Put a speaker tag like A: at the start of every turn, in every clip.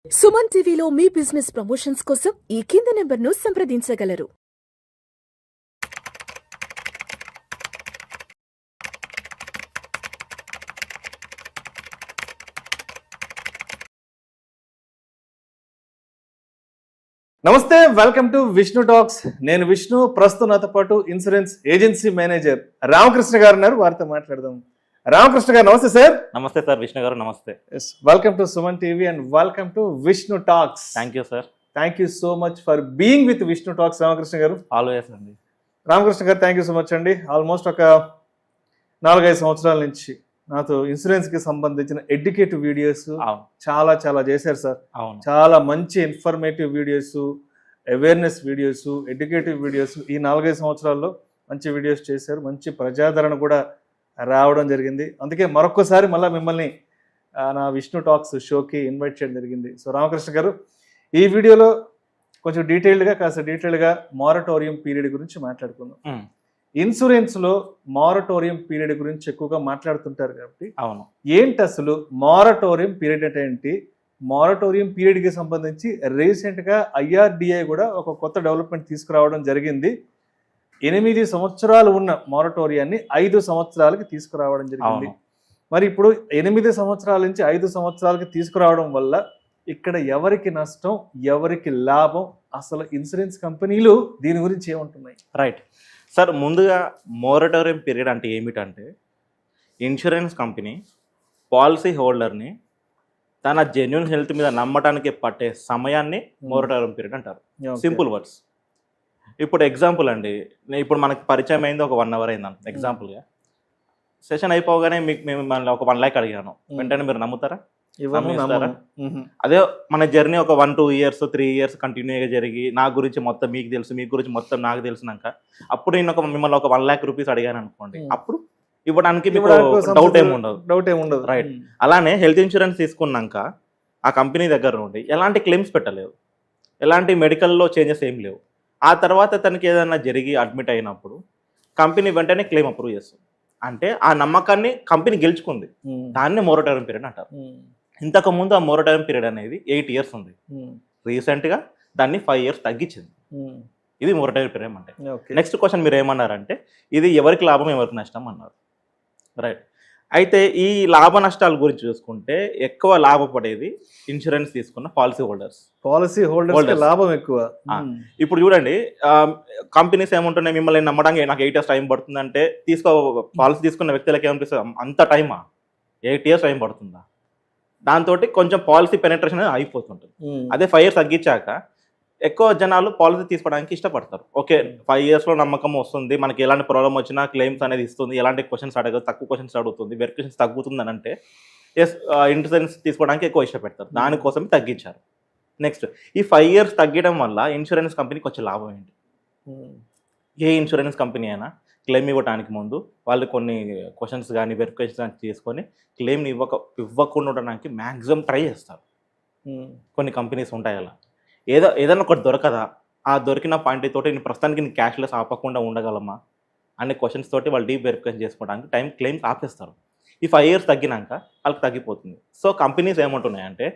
A: సుమన్ టీవీలో మీ business promotions కోసం ఈ కింది నెంబర్ను సంప్రదించగలరు.
B: నమస్తే, వెల్కమ్ టు విష్ణు టాక్స్. నేను విష్ణు. ప్రస్తుతం నాతో పాటు ఇన్సూరెన్స్ ఏజెన్సీ మేనేజర్ రామకృష్ణ గారు ఉన్నారు. వారితో మాట్లాడదాం. రామకృష్ణ గారు నమస్తే సార్.
C: నమస్తే సార్. విష్ణు గారు నమస్తే.
B: Welcome to Suman TV and welcome to Vishnu talks.
C: Thank you sir.
B: Thank you so much for being with Vishnu talks Ramakrishna గారు.
C: ఆల్వేస్ అండి.
B: Ramakrishna garu thank you so much అండి. ఆల్మోస్ట్ ఒక 4-5 సంవత్సరాల నుంచి నాతో ఇన్సూరెన్స్ కి సంబంధించిన ఎడ్యుకేటివ్ వీడియోస్ చాలా చాలా చేశారు సార్. చాలా మంచి informative videos, awareness videos, educative videos ఈ 4-5 సంవత్సరాల్లో మంచి వీడియోస్ చేశారు. మంచి ప్రజాదరణ కూడా రావడం జరిగింది. అందుకే మరొకసారి మళ్ళీ మిమ్మల్ని నా విష్ణు టాక్స్ షోకి ఇన్వైట్ చేయడం జరిగింది. సో రామకృష్ణ గారు, ఈ వీడియోలో కొంచెం కాస్త డీటెయిల్గా మారటోరియం పీరియడ్ గురించి మాట్లాడుకుందాం. ఇన్సూరెన్స్ లో మారటోరియం పీరియడ్ గురించి ఎక్కువగా మాట్లాడుతుంటారు కాబట్టి
C: అవును,
B: ఏంటి అసలు మారటోరియం పీరియడ్ అంటే ఏంటి? మారటోరియం పీరియడ్ కి సంబంధించి రీసెంట్ గా IRDA కూడా ఒక కొత్త డెవలప్మెంట్ తీసుకురావడం జరిగింది. 8 సంవత్సరాలు ఉన్న మారటోరియాన్ని 5 సంవత్సరాలకి తీసుకురావడం జరిగింది. మరి ఇప్పుడు 8 సంవత్సరాల నుంచి 5 సంవత్సరాలకి తీసుకురావడం వల్ల ఇక్కడ ఎవరికి నష్టం, ఎవరికి లాభం, అసలు ఇన్సూరెన్స్ కంపెనీలు దీని గురించి ఏమంటున్నాయి?
C: Right sir. ముందుగా మోరటోరియం పీరియడ్ అంటే ఏమిటంటే, ఇన్సూరెన్స్ కంపెనీ పాలసీ హోల్డర్ని తన జెన్యున్ హెల్త్ మీద నమ్మటానికి పట్టే సమయాన్ని మోరటోరియం పీరియడ్ అంటారు. Simple words. ఇప్పుడు ఎగ్జాంపుల్ అండి, ఇప్పుడు మనకు పరిచయం అయింది ఒక 1 అవర్ అయింది ఎగ్జాంపుల్గా. సెషన్ అయిపోగానే మీకు మేము ఒక 1 lakh అడిగాను, వెంటనే మీరు నమ్ముతారా? అదే మన జర్నీ ఒక 1-2 years 3 years కంటిన్యూగా జరిగి నా గురించి మొత్తం మీకు తెలుసు, మీ గురించి మొత్తం నాకు తెలిసినాక అప్పుడు నేను మిమ్మల్ని ఒక 1 lakh rupees అడిగాను అనుకోండి, అప్పుడు ఇవ్వడానికి డౌట్ ఏమి ఉండదు. రైట్. అలానే హెల్త్ ఇన్సూరెన్స్ తీసుకున్నాక ఆ కంపెనీ దగ్గర నుండి ఎలాంటి క్లెయిమ్స్ పెట్టలేదు, ఎలాంటి మెడికల్లో చేంజెస్ ఏం లేవు. ఆ తర్వాత తనకి ఏదైనా జరిగి అడ్మిట్ అయినప్పుడు కంపెనీ వెంటనే క్లెయిమ్ అప్రూవ్ చేస్తుంది. అంటే ఆ నమ్మకాన్ని కంపెనీ గెలుచుకుంది. దాన్ని మోరటోరియం పీరియడ్ అంటారు. ఇంతకుముందు ఆ మోరటోరియం పీరియడ్ అనేది 8 years ఉంది. రీసెంట్గా దాన్ని 5 years తగ్గించింది. ఇది మోరటోరియం పీరియడ్ అంటే. నెక్స్ట్ క్వశ్చన్ మీరు ఏమన్నారంటే, ఇది ఎవరికి లాభం ఎవరికి నష్టం అన్నారు. రైట్. అయితే ఈ లాభ నష్టాల గురించి చూసుకుంటే ఎక్కువ లాభపడేది ఇన్సూరెన్స్ తీసుకున్న పాలసీ హోల్డర్స్
B: లాభం ఎక్కువ.
C: ఇప్పుడు చూడండి, కంపెనీస్ ఏముంటున్నాయి, మిమ్మల్ని నమ్మడానికి నాకు 8 years టైం పడుతుందంటే పాలసీ తీసుకున్న వ్యక్తులకి ఏమనిపిస్తుంది, అంత టైమా, 8 years టైం పడుతుందా? దాంతో కొంచెం పాలసీ పెనట్రేషన్ అనేది అయిపోతుంటుంది. అదే 5 years తగ్గించాక ఎక్కువ జనాలు పాలసీ తీసుకోవడానికి ఇష్టపడతారు. ఓకే, 5 yearsలో నమ్మకం వస్తుంది, మనకి ఎలాంటి ప్రాబ్లం వచ్చినా క్లెయిమ్స్ అనేది ఇస్తుంది, ఎలాంటి క్వశ్చన్స్ అడగదు, తక్కువ క్వశ్చన్స్ అడుగుతుంది, వెరిఫికేషన్స్ తగ్గుతుంది అని అంటే ఇన్సూరెన్స్ తీసుకోవడానికి ఎక్కువ ఇష్టపడతారు. దానికోసం తగ్గించారు. నెక్స్ట్, ఈ 5 years తగ్గడం వల్ల ఇన్సూరెన్స్ కంపెనీకి వచ్చే లాభం ఏంటి? ఏ ఇన్సూరెన్స్ కంపెనీ అయినా క్లెయిమ్ ఇవ్వడానికి ముందు వాళ్ళు కొన్ని క్వశ్చన్స్ కానీ వెరిఫికేషన్స్ కానీ చేసుకొని క్లెయిమ్ని ఇవ్వకుండా ఉండడానికి మ్యాక్సిమం ట్రై చేస్తారు. కొన్ని కంపెనీస్ ఉంటాయి అలా. ఏదైనా ఒకటి దొరకదా, ఆ దొరికిన పాయింట్ తోటి నేను ప్రస్తుతానికి నేను క్యాష్లెస్ ఆపకుండా ఉండగలమా అనే క్వశ్చన్స్ తోటి వాళ్ళు డీప్ వెరిఫికేషన్ చేసుకోవడానికి క్లెయిమ్స్ ఆపేస్తారు. ఈ 5 years తగ్గినాక వాళ్ళకి తగ్గిపోతుంది. సో కంపెనీస్ ఏమంటున్నాయంటే,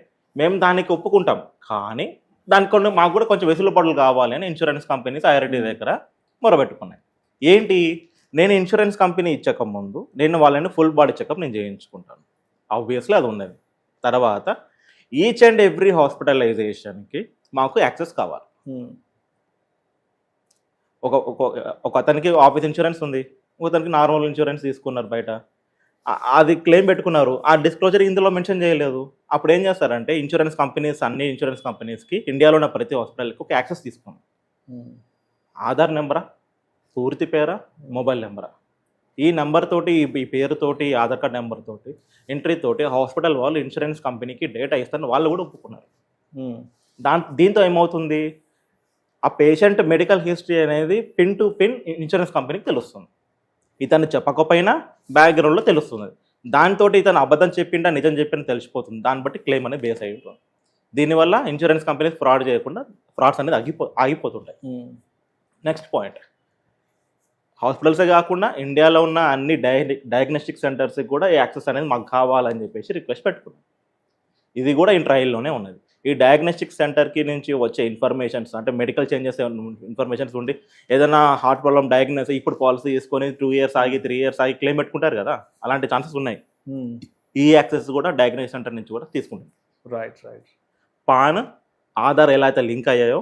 C: మేము దానికి ఒప్పుకుంటాం, కానీ దానికి మాకు కూడా కొంచెం వెసులుబాట్లు కావాలి అని ఇన్సూరెన్స్ కంపెనీస్ IRDA దగ్గర మొరబెట్టుకున్నాయి. ఏంటి, నేను ఇన్సూరెన్స్ కంపెనీ ఇచ్చక ముందు నేను వాళ్ళని ఫుల్ బాడీ చెకప్ నేను చేయించుకుంటాను. ఆబ్వియస్లీ అది ఉన్నది. తర్వాత ఈచ్ అండ్ ఎవ్రీ హాస్పిటలైజేషన్కి మాకు యాక్సెస్ కావాలి. ఒక అతనికి ఆఫీస్ ఇన్సూరెన్స్ ఉంది, అతనికి నార్మల్ ఇన్సూరెన్స్ తీసుకున్నారు బయట, అది క్లెయిమ్ పెట్టుకున్నారు, ఆ డిస్క్లోజర్ ఇందులో మెన్షన్ చేయలేదు. అప్పుడు ఏం చేస్తారంటే అన్ని ఇన్సూరెన్స్ కంపెనీస్కి ఇండియాలో ఉన్న ప్రతి హాస్పిటల్కి ఒక యాక్సెస్ తీసుకున్నారు. ఆధార్ నెంబరా, పూర్తి పేరా, మొబైల్ నెంబరా, ఈ నెంబర్ తోటి, ఈ పేరుతోటి, ఆధార్ కార్డ్ నెంబర్ తోటి, ఎంట్రీ తోటి హాస్పిటల్ వాళ్ళు ఇన్సూరెన్స్ కంపెనీకి డేటా ఇస్తారని వాళ్ళు కూడా ఒప్పుకున్నారు. దీంతో ఏమవుతుంది, ఆ పేషెంట్ మెడికల్ హిస్టరీ అనేది పిన్ టు పిన్ ఇన్సూరెన్స్ కంపెనీకి తెలుస్తుంది. ఇతను చెప్పకపోయినా బ్యాక్గ్రౌండ్లో తెలుస్తుంది. దాంతో ఇతను అబద్ధం చెప్పిండా నిజం చెప్పిండా తెలిసిపోతుంది. దాన్ని బట్టి క్లెయిమ్ అనేది బేస్ అయి ఉంటుంది. దీనివల్ల ఇన్సూరెన్స్ కంపెనీస్ ఫ్రాడ్ చేయకుండా ఫ్రాడ్స్ అనేది ఆగిపోతుంటాయి. నెక్స్ట్ పాయింట్, హాస్పిటల్సే కాకుండా ఇండియాలో ఉన్న అన్ని డయాగ్నోస్టిక్ సెంటర్స్కి కూడా ఈ యాక్సెస్ అనేది మాకు కావాలని చెప్పేసి రిక్వెస్ట్ పెట్టుకున్నాం. ఇది కూడా ఈ ట్రయల్లోనే ఉన్నది. ఈ డయాగ్నోస్టిక్ సెంటర్కి నుంచి వచ్చే ఇన్ఫర్మేషన్స్ అంటే మెడికల్ చేంజెస్ ఇన్ఫర్మేషన్స్ ఉండి ఏదైనా హార్ట్ ప్రాబ్లమ్ డయాగ్నోస్ ఇప్పుడు పాలసీ తీసుకొని 2 years ఆగి 3 years ఆగి క్లెయిమ్ పెట్టుకుంటారు కదా, అలాంటి ఛాన్సెస్ ఉన్నాయి. ఈ యాక్సెస్ కూడా డయాగ్నోస్టిక్ సెంటర్ నుంచి కూడా తీసుకుంటుంది.
B: రైట్.
C: పాన్, ఆధార్ ఎలా అయితే లింక్ అయ్యాయో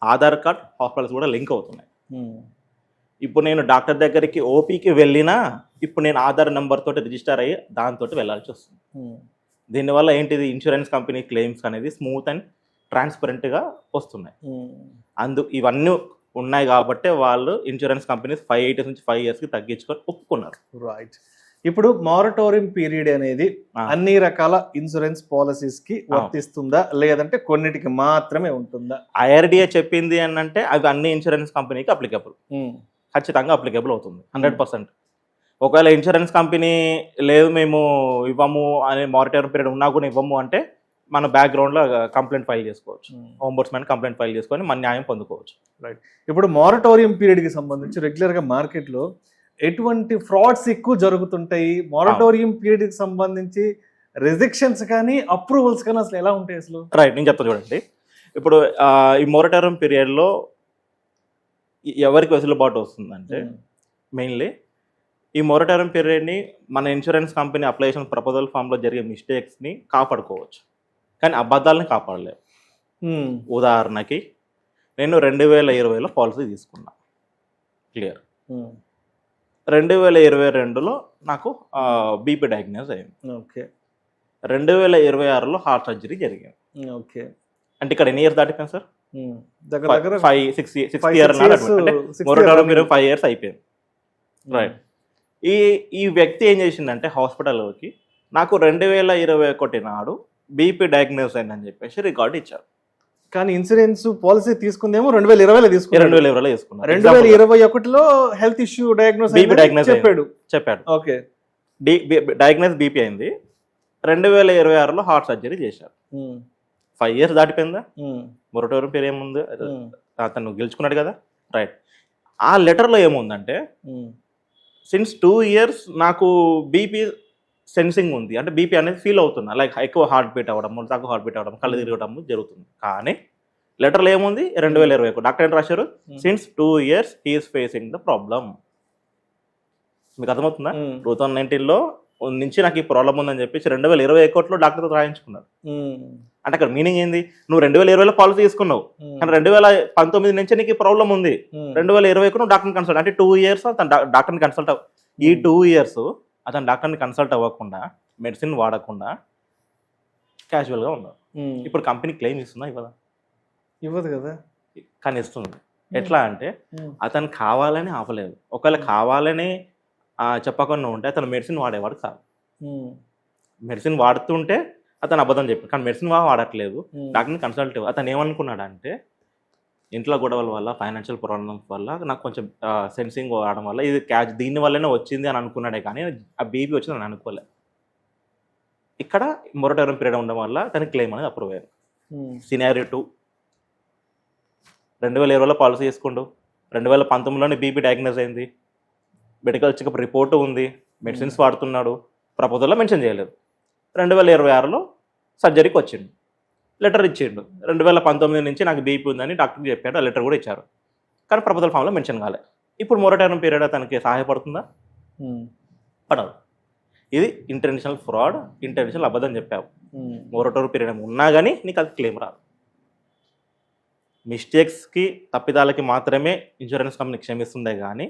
C: ఆధార్ కార్డ్ హాస్పిటల్స్ కూడా లింక్ అవుతున్నాయి. ఇప్పుడు నేను డాక్టర్ దగ్గరికి ఓపీకి వెళ్ళినా ఇప్పుడు నేను ఆధార్ నెంబర్ తోటి రిజిస్టర్ అయ్యి దాంతో వెళ్ళాల్సి వస్తుంది. దీనివల్ల ఏంటిది, ఇన్సూరెన్స్ కంపెనీ క్లెయిమ్స్ అనేది స్మూత్ అండ్ ట్రాన్స్పరెంట్గా వస్తున్నాయి. ఇవన్నీ ఉన్నాయి కాబట్టి వాళ్ళు ఇన్సూరెన్స్ కంపెనీస్ 5 years నుంచి 5 yearsకి తగ్గించుకొని ఒప్పుకున్నారు.
B: రైట్. ఇప్పుడు మారటోరియం పీరియడ్ అనేది అన్ని రకాల ఇన్సూరెన్స్ పాలసీస్ కి వర్తిస్తుందా లేదంటే కొన్నిటికి మాత్రమే ఉంటుందా?
C: IRDA చెప్పింది అంటే అవి అన్ని ఇన్సూరెన్స్ కంపెనీకి అప్లికబుల్, ఖచ్చితంగా అప్లికబుల్ అవుతుంది 100%. ఒకవేళ ఇన్సూరెన్స్ కంపెనీ లేదు మేము ఇవ్వము అనే మారటోరియం పీరియడ్ ఉన్నా కూడా ఇవ్వము అంటే మన బ్యాక్గ్రౌండ్లో కంప్లైంట్ ఫైల్ చేసుకోవచ్చు, ఓంబుడ్స్మన్ కంప్లైంట్ ఫైల్ చేసుకొని మన న్యాయం పొందుకోవచ్చు.
B: రైట్. ఇప్పుడు మారటోరియం పీరియడ్కి సంబంధించి రెగ్యులర్గా మార్కెట్లో ఎటువంటి ఫ్రాడ్స్ ఎక్కువ జరుగుతుంటాయి? మారటోరియం పీరియడ్కి సంబంధించి రిజెక్షన్స్ కానీ అప్రూవల్స్ కానీ అసలు ఎలా ఉంటాయి అసలు?
C: రైట్, నేను చెప్తా చూడండి. ఇప్పుడు ఈ మారటోరియం పీరియడ్లో ఎవరికి వెసులుబాటు వస్తుందంటే మెయిన్లీ ఈ మొరటోరియం పీరియడ్ని మన ఇన్సూరెన్స్ కంపెనీ అప్లికేషన్ ప్రపోజల్ ఫామ్లో జరిగే మిస్టేక్స్ని కాపాడుకోవచ్చు, కానీ అబద్ధాలని కాపాడలేవు. ఉదాహరణకి నేను 2020లో పాలసీ తీసుకున్నా, క్లియర్. 2022లో నాకు బీపీ డయాగ్నోస్ అయింది.
B: ఓకే.
C: 2026లో హార్ట్ సర్జరీ జరిగింది.
B: ఓకే.
C: అంటే ఇక్కడ ఎన్ని ఇయర్స్ దాటిపోయింది సార్?
B: దగ్గర
C: 6 years. మొరటోరియం పీరియడ్ 5 years అయిపోయింది. రైట్. ఈ వ్యక్తి ఏం చేసిందంటే హాస్పిటల్లోకి నాకు 2021 నాడు బీపీ డయాగ్నోస్ అయిందని చెప్పేసి రికార్డు ఇచ్చారు.
B: కానీ ఇన్సూరెన్స్ పాలసీ తీసుకుందేమో 2020లో తీసుకున్నారు.
C: 2020లో తీసుకున్నారు.
B: 2021లో health issue diagnose
C: BP diagnose చెప్పాడు.
B: ఓకే.
C: డయాగ్నోస్ బీపీ అయింది. 2026లో హార్ట్ సర్జరీ చేశారు. 5 years దాటిపోయిందా? మొరటోరియం పీరియడ్ ఏముంది, అతను గెలుచుకున్నాడు కదా. రైట్. ఆ లెటర్లో ఏముందంటే సిన్స్ 2 years నాకు బీపీ సెన్సింగ్ ఉంది, అంటే బీపీ అనేది ఫీల్ అవుతున్నా, లైక్ ఎక్కువ హార్ట్ బీట్ అవ్వడం, తక్కువ హార్ట్ బీట్ అవ్వడం, కళ్ళు తిరగడం జరుగుతుంది. కానీ లెటర్లో ఏముంది 2021 డాక్టర్ ఏం రాశారు, since 2 years he's facing the problem. మీకు అర్థమవుతుందా? 2019లో నుంచి నాకు ఈ ప్రాబ్లం ఉందని చెప్పేసి 2021లో డాక్టర్తో రాయించుకున్నారు. అంటే అక్కడ మీనింగ్ ఏంది, నువ్వు 2020లో పాలసీ తీసుకున్నావు కానీ 2019 నుంచి నీకు ప్రాబ్లం ఉంది, 2021 నువ్వు డాక్టర్ని కన్సల్ట్, అంటే 2 years అతను డాక్టర్ని కన్సల్ట్ ఈ 2 years అతను డాక్టర్ని కన్సల్ట్ అవ్వకుండా మెడిసిన్ వాడకుండా క్యాజువల్గా ఉన్నావు. ఇప్పుడు కంపెనీ క్లెయిమ్ ఇస్తుందా?
B: ఇవ్వదు కదా.
C: కానీ ఇస్తుంది. ఎట్లా అంటే అతను కావాలని ఆపలేదు. ఒకవేళ కావాలని చెప్పకుండా ఉంటే అతను మెడిసిన్ వాడేవాడు కాదు. మెడిసిన్ వాడుతుంటే అతను అబద్ధం చెప్పాడు, కానీ మెడిసిన్ వాడట్లేదు, డాక్టర్ని కన్సల్ట్. అతను ఏమనుకున్నాడంటే ఇంట్లో గొడవల వల్ల, ఫైనాన్షియల్ ప్రాబ్లమ్స్ వల్ల నాకు కొంచెం సెన్సింగ్ వాడడం వల్ల ఇది దీని వల్లనే వచ్చింది అని అనుకున్నాడే, కానీ ఆ బీపీ వచ్చింది అని అనుకోలేదు. ఇక్కడ మొరటోరియం పీరియడ్ ఉండడం వల్ల తనకి క్లెయిమ్ అనేది అప్రూవ్ అయ్యారు. సినారియో 2, 2020లో పాలసీ చేసుకుంటూ 2019లోనే బీపీ డయాగ్నోస్ అయింది, మెడికల్ చెకప్ రిపోర్టు ఉంది, మెడిసిన్స్ వాడుతున్నాడు, ప్రపోజల్లో మెన్షన్ చేయలేదు. 2026లో సర్జరీకి వచ్చిండు, లెటర్ ఇచ్చిండు. 2019 నుంచి నాకు బీపీ ఉందని డాక్టర్కి చెప్పాడు, ఆ లెటర్ కూడా ఇచ్చారు, కానీ ప్రపోజల్ ఫామ్లో మెన్షన్ కాలేదు. ఇప్పుడు మొరటోరియం పీరియడ్ తనకి సహాయపడుతుందా? పడదు. ఇది ఇంటెన్షనల్ ఫ్రాడ్, ఇంటెన్షనల్ అబద్ధం చెప్పావు. మొరటోరియం పీరియడ్ ఉన్నా కానీ నీకు అది క్లెయిమ్ రాదు. మిస్టేక్స్కి, తప్పిదాలకి మాత్రమే ఇన్సూరెన్స్ కంపెనీ క్షమిస్తుందే కానీ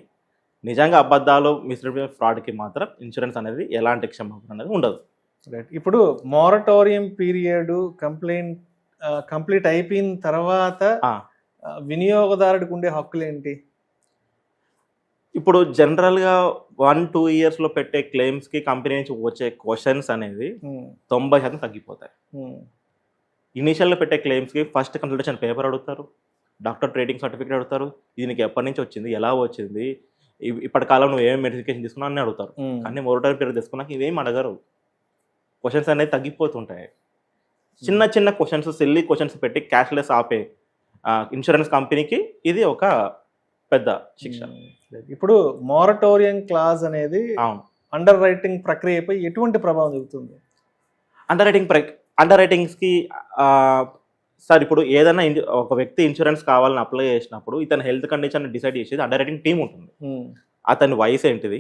C: నిజంగా అబద్ధాలు, మిస్లీడింగ్, ఫ్రాడ్కి మాత్రం ఇన్సూరెన్స్ అనేది ఎలాంటి క్షమాపణ అనేది ఉండదు.
B: రైట్. ఇప్పుడు మారటోరియం పీరియడ్ కంప్లీట్ అయిపోయిన తర్వాత వినియోగదారుడికి ఉండే హక్కులు ఏంటి?
C: ఇప్పుడు జనరల్గా 1-2 yearsలో పెట్టే క్లెయిమ్స్కి కంపెనీ నుంచి వచ్చే క్వశ్చన్స్ అనేది 90% తగ్గిపోతాయి. ఇనీషియల్గా పెట్టే క్లెయిమ్స్కి ఫస్ట్ కన్సల్టేషన్ పేపర్ అడుగుతారు, డాక్టర్ ట్రేడింగ్ సర్టిఫికేట్ అడుగుతారు, ఇది నీకు ఎప్పటి నుంచి వచ్చింది, ఎలా వచ్చింది, ఇప్పటి కాలం నువ్వు ఏమేమి మెడికేషన్ తీసుకున్నావు అని అడుగుతారు. కానీ మొరటోరియం పీరియడ్ తీసుకున్నాక ఇవేం అడగరు. క్వశ్చన్స్ అనేది తగ్గిపోతుంటాయి. చిన్న చిన్న క్వశ్చన్స్, సిల్లీ క్వశ్చన్స్ పెట్టి క్యాష్లెస్ ఆపే ఇన్సూరెన్స్ కంపెనీకి ఇది ఒక పెద్ద శిక్ష.
B: ఇప్పుడు మారటోరియం క్లాజ్ అనేది అండర్ రైటింగ్ ప్రక్రియపై ఎటువంటి ప్రభావం చూపుతుంది?
C: అండర్ రైటింగ్ అండర్ రైటింగ్స్కి సార్ ఇప్పుడు ఏదైనా ఒక వ్యక్తి ఇన్సూరెన్స్ కావాలని అప్లై చేసినప్పుడు ఇతని హెల్త్ కండిషన్ డిసైడ్ చేసేది అండర్ రైటింగ్ టీం ఉంటుంది. అతని వయసు ఏంటిది,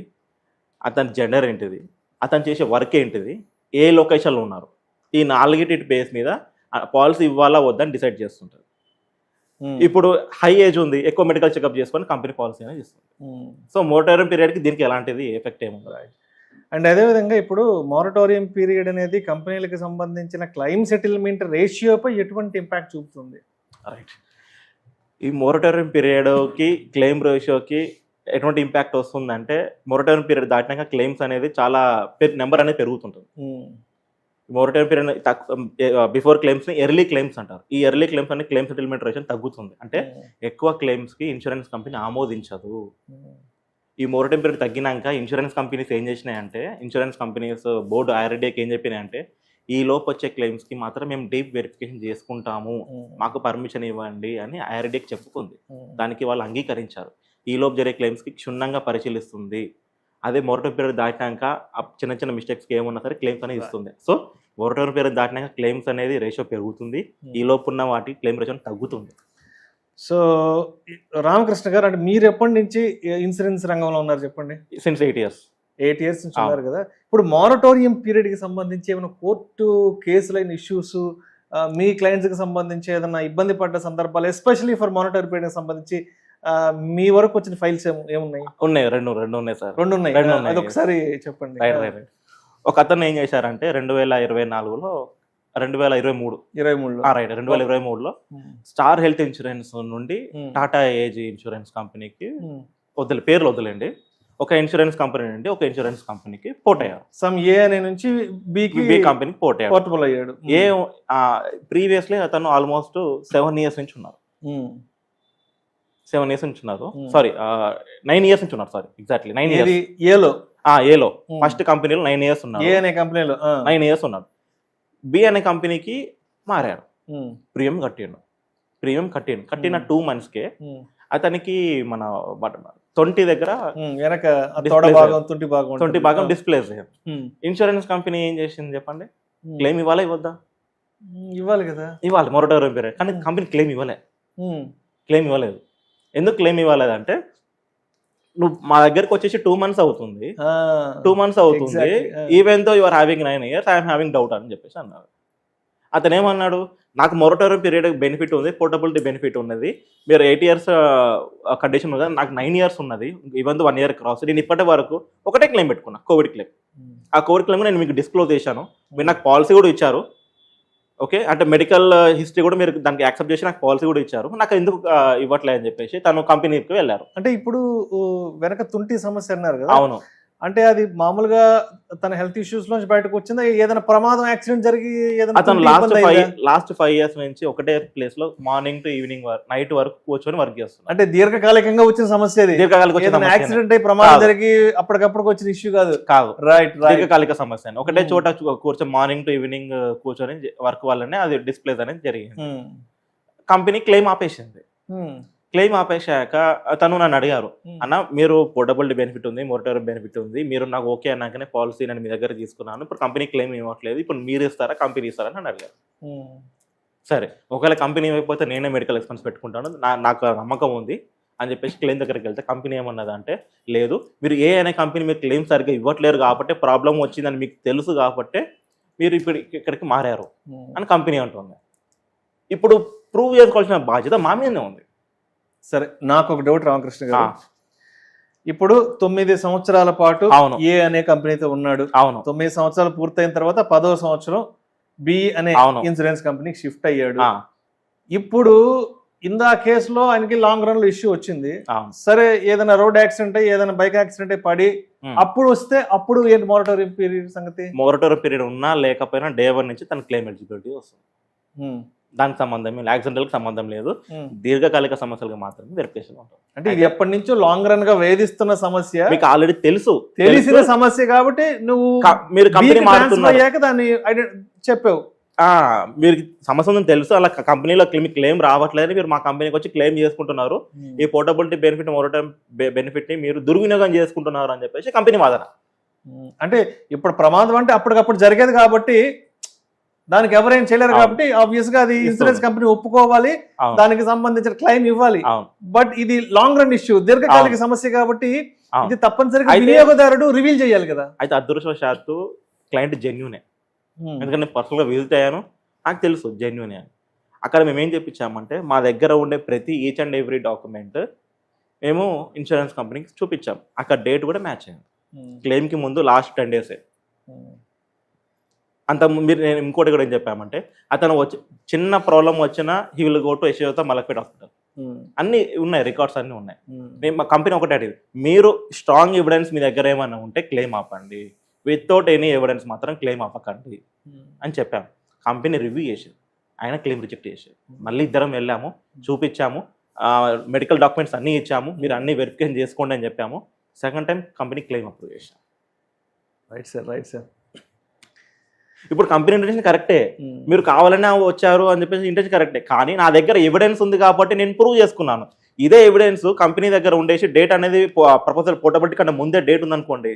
C: అతని జెండర్ ఏంటిది, అతను చేసే వర్క్ ఏంటిది, ఏ లొకేషన్లో ఉన్నారు, ఈ 4 బేస్ మీద పాలసీ ఇవ్వాలా వద్దని డిసైడ్ చేస్తుంటారు. ఇప్పుడు హై ఏజ్ ఉంది, ఎక్కువ మెడికల్ చెకప్ చేసుకొని కంపెనీ పాలసీ అనేది ఇస్తుంది. సో మోరటోరియం పీరియడ్కి దీనికి ఎలాంటిది ఎఫెక్ట్ ఏముంది.
B: అండ్ అదేవిధంగా ఇప్పుడు మోరటోరియం పీరియడ్ అనేది కంపెనీలకు సంబంధించిన క్లెయిమ్ సెటిల్మెంట్ రేషియోపై ఎటువంటి ఇంపాక్ట్ చూపుతుంది?
C: రైట్, ఈ మోరటోరియం పీరియడ్కి క్లెయిమ్ రేషియోకి ఎటువంటి ఇంపాక్ట్ వస్తుందంటే మోరటోరియం పీరియడ్ దాటినాక క్లెయిమ్స్ అనేది చాలా నెంబర్ అనేది పెరుగుతుంటుంది. మోరటోరియం పీరియడ్ బిఫోర్ క్లెయిమ్స్ని ఎర్లీ క్లెయిమ్స్ అంటారు. ఈ ఎర్లీ క్లెయిమ్స్ అనే క్లెయిమ్ సెటిల్మెంట్ రేషన్ తగ్గుతుంది. అంటే ఎక్కువ క్లెయిమ్స్కి ఇన్సూరెన్స్ కంపెనీ ఆమోదించదు. ఈ మోరటోరియం పీరియడ్ తగ్గినాక ఇన్సూరెన్స్ కంపెనీస్ ఏం చేసినాయంటే, ఇన్సూరెన్స్ కంపెనీస్ బోర్డు IRDAకి ఏం చెప్పినాయంటే, ఈ లోపు వచ్చే క్లెయిమ్స్కి మాత్రం మేము డీప్ వెరిఫికేషన్ చేసుకుంటాము, మాకు పర్మిషన్ ఇవ్వండి అని IRDAకి చెప్పుకుంది. దానికి వాళ్ళు అంగీకరించారు. ఈ లోపు జరిగే క్లెయిమ్స్కి క్షుణ్ణంగా పరిశీలిస్తుంది. అదే మోరటోరియం పీరియడ్ దాటినాక చిన్న చిన్న మిస్టేక్స్కి ఏమున్నా సరే క్లెయిమ్స్ అనేది ఇస్తుంది. సో మోరటోరియం పీరియడ్ దాటినాక క్లెయిమ్స్ అనేది రేషియో పెరుగుతుంది, ఈ లోపు ఉన్న వాటి క్లెయిమ్ రేషియో తగ్గుతుంది.
B: సో రామకృష్ణ గారు, అంటే మీరు ఎప్పటి నుంచి ఇన్సూరెన్స్ రంగంలో ఉన్నారు చెప్పండి?
C: Since 8 years.
B: 8 years నుంచి ఉన్నారు కదా. ఇప్పుడు మోరటోరియం పీరియడ్కి సంబంధించి ఏమైనా కోర్టు కేసులైన ఇష్యూస్, మీ క్లయింట్స్కి సంబంధించి ఏదైనా ఇబ్బంది పడ్డ సందర్భాలు, ఎస్పెషల్లీ ఫర్ మోరటోరియం పీరియడ్కి సంబంధించి మీ వరకు వచ్చిన ఫైల్స్ ఏమున్నాయి?
C: ఉన్నాయి, రెండు ఉన్నాయి సార్.
B: రెండు ఉన్నాయి. అది ఒకసారి చెప్పండి.
C: రైట్. ఒక అతను ఏం చేశారంటే 2023లో 2023లో స్టార్ హెల్త్ ఇన్సూరెన్స్ నుండి టాటా ఏజ్ ఇన్సూరెన్స్ కంపెనీకి పేర్లు వదిలేండి, ఒక ఇన్సూరెన్స్ కంపెనీ నుండి ఒక ఇన్సూరెన్స్ కంపెనీకి పోర్ట్ అయ్యారు.
B: సమ్ ఏ అనే నుంచి బి
C: కంపెనీకి పోర్టబుల్ అయ్యాడు. ప్రీవియస్లీ అతను ఆల్మోస్ట్ 7 years నుంచి ఉన్నారు. 7 years నుంచి ఉన్నారు. సారీ 9 years నుంచి ఉన్నారు. Sorry, exactly 9 years. ఏలో ఫస్ట్ కంపెనీలో 9 years ఉన్నారు.
B: ఏ అనే కంపెనీలో
C: 9 years ఉన్నారు. బి అనే కంపెనీకి మారాడు. ప్రీమియం కట్టిన 2 monthsకే అతనికి మన తొంటి దగ్గర తొంటి భాగం డిస్ప్లేస్ అయ్యింది. ఇన్సూరెన్స్ కంపెనీ ఏం చేసింది చెప్పండి? క్లెయిమ్ ఇవ్వాలా ఇవ్వద్దా?
B: ఇవ్వాలి కదా,
C: ఇవ్వాలి మోరటోరియం పీరియడ్. కానీ కంపెనీ క్లెయిమ్ ఇవ్వలేదు. ఎందుకు క్లెయిమ్ ఇవ్వలేదంటే, నువ్వు మా దగ్గరకు వచ్చేసి 2 months అవుతుంది, 2 months అవుతుంది, even though your having 9 years, I'm having doubt అని చెప్పేసి అన్నారు. అతను ఏమన్నాడు, నాకు మోరటోరియం పీరియడ్ బెనిఫిట్ ఉంది, పోర్టబిలిటీ బెనిఫిట్ ఉన్నది, మీరు 8 years కండిషన్ ఉంది, నాకు 9 years ఉన్నది, ఈవెన్ దో 1 year క్రాస్, నేను ఇప్పటి వరకు ఒకటే క్లెయిమ్ పెట్టుకున్నా, కోవిడ్ క్లెయిమ్. ఆ కోవిడ్ క్లెయిమ్ నేను మీకు డిస్క్లోజ్ చేశాను, మీరు నాకు పాలసీ కూడా ఇచ్చారు. ఓకే, అంటే మెడికల్ హిస్టరీ కూడా మీరు దానికి యాక్సెప్ట్ చేసి నాకు పాలసీ కూడా ఇచ్చారు, నాకు ఎందుకు ఇవ్వట్లేదు అని చెప్పేసి తను కంపెనీకి వెళ్ళారు.
B: అంటే ఇప్పుడు వెనక తుంటి సమస్య అన్నారు కదా.
C: అవును.
B: అంటే అది మామూలుగా తన హెల్త్ ఇష్యూస్ నుంచి బయటకు వచ్చిందా, ఏదైనా ప్రమాదం యాక్సిడెంట్ జరిగి
C: అతను లాస్ట్ 5 years నుంచి ఒకటే ప్లేస్ లో మార్నింగ్ టు ఈవినింగ్ నైట్ వరకు కూర్చొని వర్క్ చేస్తున్నారు.
B: అంటే దీర్ఘకాలికంగా వచ్చిన సమస్య, యాక్సిడెంట్ అయి ప్రమాదం జరిగి అప్పటికప్పుడు వచ్చిన ఇష్యూ కాదు. రైట్,
C: దీర్ఘకాలిక సమస్య. ఒకటే చోట కూర్చొని మార్నింగ్ టు ఈవినింగ్ కూర్చొని వర్క్ వల్లనే అది డిస్ప్లేస్ అనేది జరిగింది. కంపెనీ క్లెయిమ్ ఆపేసింది. క్లెయిమ్ ఆపేశాక తను నన్ను అడిగారు, అన్న మీరు పోర్టబిలిటీ బెనిఫిట్ ఉంది, మోరటోరియం బెనిఫిట్ ఉంది, మీరు నాకు ఓకే అన్నాకనే పాలసీ నేను మీ దగ్గర తీసుకున్నాను, ఇప్పుడు కంపెనీ క్లెయిమ్ ఇవ్వట్లేదు, ఇప్పుడు మీరు ఇస్తారా కంపెనీ ఇస్తారా అని అడిగారు. సరే, ఒకవేళ కంపెనీ ఇవ్వకపోతే నేనే మెడికల్ ఎక్స్పెన్స్ పెట్టుకుంటాను, నాకు నమ్మకం ఉంది అని చెప్పేసి క్లెయిమ్ దగ్గరికి వెళ్తే కంపెనీ ఏమన్నదంటే, లేదు మీరు ఏ అనే కంపెనీ మీరు క్లెయిమ్ సరిగ్గా ఇవ్వట్లేరు కాబట్టి, ప్రాబ్లం వచ్చిందని మీకు తెలుసు కాబట్టి మీరు ఇప్పుడు ఇక్కడికి మారారు అని కంపెనీ అంటుంది. ఇప్పుడు ప్రూవ్ చేసుకోవాల్సిన బాధ్యత మా మీదనే ఉంది.
B: సరే, నాకు ఒక డౌట్ రామకృష్ణ గారు, ఇప్పుడు 9 సంవత్సరాల పాటు ఏ అనే కంపెనీతో ఉన్నాడు. 9 సంవత్సరాలు పూర్తయిన తర్వాత 10వ సంవత్సరం బి అనే ఇన్సూరెన్స్ కంపెనీకి షిఫ్ట్ అయ్యాడు. ఇప్పుడు ఇందా కేసులో ఆయనకి లాంగ్ రన్ లో ఇష్యూ వచ్చింది. సరే, ఏదైనా రోడ్ యాక్సిడెంట్ అయ్యి ఏదైనా బైక్ యాక్సిడెంట్ అయ్యి పడి అప్పుడు వస్తే అప్పుడు ఏంటి మోరటోరియం పీరియడ్ సంగతి?
C: మోరటోరియం పీరియడ్ ఉన్నా లేకపోయినా day 1 నుంచి తన క్లెయిమ్ ఎలిజిబిలిటీ వస్తుంది. దానికి సంబంధం లేదు, యాక్సిడెంట్కి సంబంధం లేదు, దీర్ఘకాలిక సమస్యలకు మాత్రమే వెరిఫికేషన్ ఉంటుంది.
B: అంటే ఇది ఎప్పటి నుంచో లాంగ్ రన్ గా వేధిస్తున్న సమస్య,
C: మీకు ఆల్రెడీ
B: తెలిసిన సమస్య కాబట్టి నువ్వు
C: మీరు కంపెనీ
B: అయ్యాక దాన్ని చెప్పావు.
C: మీరు సమస్య ఉందని తెలుసు, అలా కంపెనీలో క్లెయిమ్ రావట్లేదు, మీరు మా కంపెనీకి వచ్చి క్లెయిమ్ చేసుకుంటున్నారు, ఈ పోర్టబిలిటీ బెనిఫిట్ మోరటోరియం బెనిఫిట్ ని మీరు దుర్వినియోగం చేసుకుంటున్నారు అని చెప్పేసి కంపెనీ వాదన.
B: అంటే ఇప్పుడు ప్రమాదం అంటే అప్పటికప్పుడు జరిగేది కాబట్టి దానికి ఎవరైనా చేయలేరు
C: అవును.
B: కాబట్టి ఆబ్వియస్ గా అది
C: ఇస్తుంది.
B: ఇన్సూరెన్స్ కంపెనీ ఒప్పుకోవాలి,
C: అవును.
B: దానికి సంబంధించిన క్లెయిమ్ ఇవ్వాలి.
C: అవును.
B: బట్ ఇది లాంగ్ రన్ ఇష్యూ, దీర్ఘకాలిక సమస్య కాబట్టి
C: అవును.
B: ఇది తప్పనిసరిగా
C: అయితే-
B: వినియోగదారుడు రివీల్ చేయాలి కదా.
C: అయితే అదృష్టవశాత్తు క్లయింట్ జెన్యునే, ఎందుకంటే నేను పర్సనల్గా విజిట్ అయ్యాను, నాకు తెలుసు జెన్యునే అని. అక్కడ మేము ఏం చెప్పించామంటే మా దగ్గర ఉండే ప్రతి ఈచ్ అండ్ ఎవ్రీ డాక్యుమెంట్ మేము ఇన్సూరెన్స్ కంపెనీకి చూపించాం. అక్కడ డేట్ కూడా మ్యాచ్ అయింది. క్లెయిమ్కి ముందు లాస్ట్ 10 days అంత మీరు నేను ఇంకోటి కూడా ఏం చెప్పామంటే అతను వచ్చి చిన్న ప్రాబ్లం వచ్చినా he will go to Yashoda Malakpet hospital, అన్నీ ఉన్నాయి, రికార్డ్స్ అన్నీ ఉన్నాయి. నేను మా కంపెనీ ఒకటే అడిగింది, మీరు స్ట్రాంగ్ ఎవిడెన్స్ మీ దగ్గర ఏమైనా ఉంటే క్లెయిమ్ ఆపండి, వితౌట్ ఎనీ ఎవిడెన్స్ మాత్రం క్లెయిమ్ ఆపకండి అని చెప్పాము. కంపెనీ రివ్యూ చేసింది, ఆయన క్లెయిమ్ రిజెక్ట్ చేశారు. మళ్ళీ ఇద్దరం వెళ్ళాము, చూపించాము, మెడికల్ డాక్యుమెంట్స్ అన్నీ ఇచ్చాము, మీరు అన్నీ వెరిఫికేషన్ చేసుకోండి అని చెప్పాము. Second time company claim approve చేశాం.
B: Right sir, right sir.
C: ఇప్పుడు కంపెనీ ఇంటెన్షన్ కరెక్టే, మీరు కావాలనే వచ్చారు అని చెప్పేసి ఇంటెన్షన్ కరెక్టే, కానీ నా దగ్గర ఎవిడెన్స్ ఉంది కాబట్టి నేను ప్రూవ్ చేసుకున్నాను. ఇదే ఎవిడెన్స్ కంపెనీ దగ్గర ఉండేసి డేట్ అనేది ప్రపోజల్ పోర్టబిలిటీ కన్నా ముందే డేట్ ఉందనుకోండి,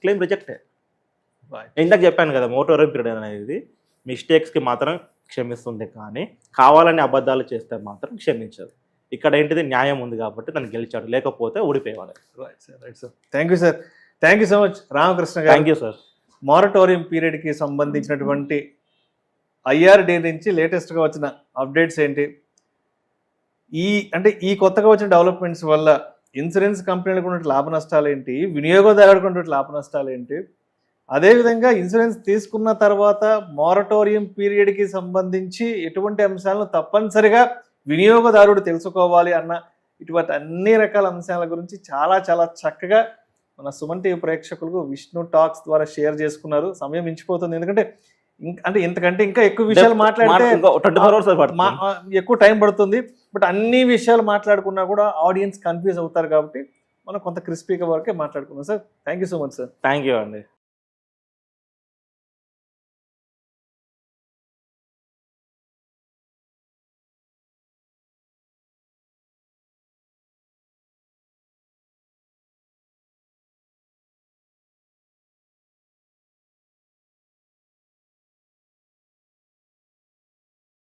C: క్లెయిమ్ రిజెక్టే. ఇందాక చెప్పాను కదా, మోటోరియం పీరియడ్ అనేది మిస్టేక్స్కి మాత్రం క్షమిస్తుంది, కానీ కావాలని అబద్ధాలు చేస్తే మాత్రం క్షమించదు. ఇక్కడ ఏంటిది న్యాయం ఉంది కాబట్టి తను గెలిచాడు, లేకపోతే ఓడిపోయేవాడు.
B: Right sir, right sir. Thank you sir, thank you so much Ramakrishna garu.
C: Thank you sir.
B: Moratorium పీరియడ్కి సంబంధించినటువంటి IRD నుంచి లేటెస్ట్గా వచ్చిన అప్డేట్స్ ఏంటి, ఈ కొత్తగా వచ్చిన డెవలప్మెంట్స్ వల్ల ఇన్సూరెన్స్ కంపెనీలకు ఉన్న లాభ నష్టాలు ఏంటి, వినియోగదారులకు ఉన్న లాభ నష్టాలు ఏంటి, అదేవిధంగా ఇన్సూరెన్స్ తీసుకున్న తర్వాత మారటోరియం పీరియడ్కి సంబంధించి ఎటువంటి అంశాలను తప్పనిసరిగా వినియోగదారుడు తెలుసుకోవాలి అన్న ఇటువంటి అన్ని రకాల అంశాల గురించి చాలా చాలా చక్కగా మన సుమన్ టీవీ ప్రేక్షకులకు విష్ణు టాక్స్ ద్వారా షేర్ చేసుకున్నారు. సమయం మించిపోతుంది, ఎందుకంటే ఇంతకంటే ఇంకా ఎక్కువ విషయాలు మాట్లాడితే ఎక్కువ టైం పడుతుంది. బట్ అన్ని విషయాలు మాట్లాడుకున్నా కూడా ఆడియన్స్ కన్ఫ్యూజ్ అవుతారు కాబట్టి మనం కొంత క్రిస్పీగా వరకే మాట్లాడుకున్నాం sir. Thank you so much sir.
C: Thank you అండి.